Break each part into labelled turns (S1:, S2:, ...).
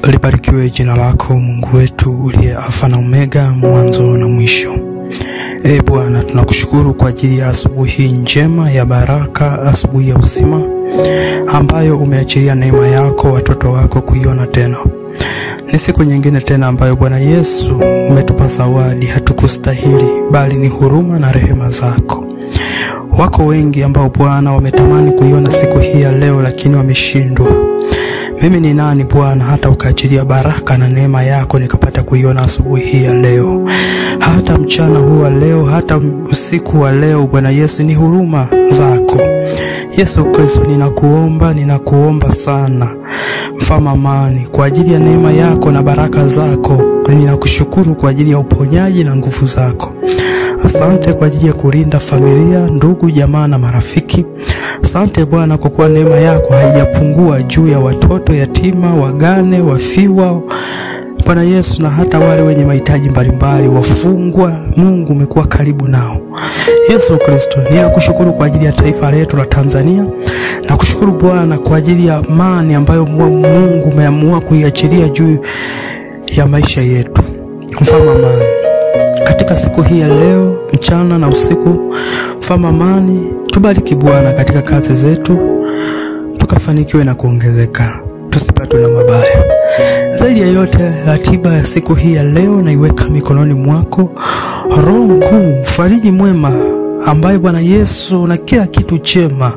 S1: Libarikiwe jina lako Mungu wetu uliye Alfa na Omega, mwanzo na mwisho. Bwana, tunakushukuru kwa ajili ya asubuhi njema ya baraka, asubuhi ya uzima ambayo umeachilia neema yako watoto wako kuiona tena. Ni siku nyingine tena ambayo Bwana Yesu umetupa zawadi, hatukustahili bali ni huruma na rehema zako. Wako wengi ambao Bwana wametamani kuiona siku hii ya leo lakini wameshindwa. Mimi ni nani Bwana hata ukaachilia baraka na neema yako nikapata kuiona asubuhi hii ya leo, hata mchana huu wa leo, hata usiku wa leo. Bwana Yesu, ni huruma zako. Yesu Kristo, ninakuomba sana mfalme amani, kwa ajili ya neema yako na baraka zako. Ninakushukuru kwa ajili ya uponyaji na nguvu zako. Asante kwa ajili ya kulinda familia, ndugu, jamaa na marafiki. Asante Bwana kwa kuwa neema yako haijapungua juu ya watoto yatima, wagane, wafiwa, Bwana Yesu, na hata wale wenye mahitaji mbalimbali, wafungwa. Mungu umekuwa karibu nao. Yesu Kristo, ninakushukuru kwa ajili ya taifa letu la Tanzania. Nakushukuru Bwana kwa ajili ya amani ambayo Mungu umeamua kuiachilia juu ya maisha yetu. Mfalme amani, katika siku hii ya leo, mchana na usiku, mfalme amani, tubariki Bwana katika kazi zetu, tukafanikiwe na kuongezeka, tusipatwe na mabaya. Zaidi ya yote, ratiba ya siku hii ya leo naiweka mikononi mwako. Roho mkuu, mfariji mwema ambaye Bwana Yesu na kila kitu chema,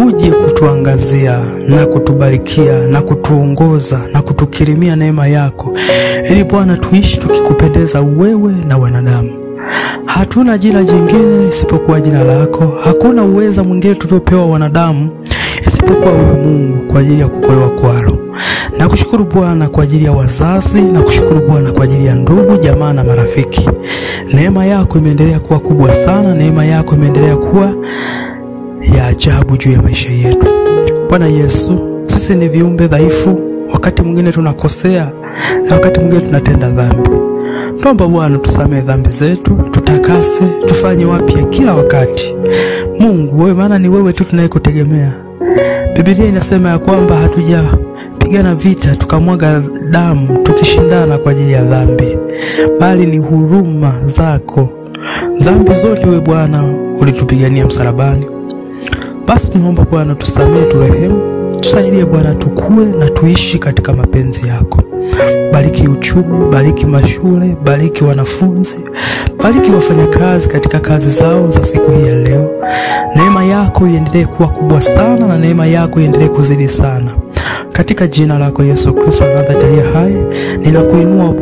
S1: uje kutuangazia na kutubarikia na kutuongoza na kutukirimia neema yako, ili Bwana tuishi tukikupendeza wewe na wanadamu. Hatuna jina jingine isipokuwa jina lako. Hakuna uweza mwingine tuliopewa wanadamu isipokuwa wewe Mungu kwa ajili ya kukolewa kwalo. Nakushukuru Bwana kwa ajili ya wazazi, nakushukuru Bwana kwa ajili ya ndugu, jamaa na marafiki. Neema yako imeendelea kuwa kubwa sana, neema yako imeendelea kuwa ya ajabu juu ya maisha yetu. Bwana Yesu, sisi ni viumbe dhaifu, wakati mwingine tunakosea na wakati mwingine tunatenda dhambi. Tuomba Bwana tusamehe dhambi zetu, tutakase, tufanye wapya kila wakati. Mungu wewe, maana ni wewe tu tunayekutegemea. Biblia inasema ya kwamba hatujapigana vita tukamwaga damu tukishindana kwa ajili ya dhambi, bali ni huruma zako. Dhambi zote wewe Bwana ulitupigania msalabani. Basi tunaomba Bwana tusamehe, turehemu, tusaidie Bwana tukue na tuishi katika mapenzi yako. Bariki uchumi, bariki mashule, bariki wanafunzi, bariki wafanyakazi katika kazi zao za siku hii ya leo. Neema yako iendelee kuwa kubwa sana na neema yako iendelee kuzidi sana. Katika jina lako Yesu Kristo anadhatalia hai, ninakuinua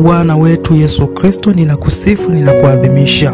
S1: Bwana wetu Yesu Kristo, ninakusifu, ninakuadhimisha.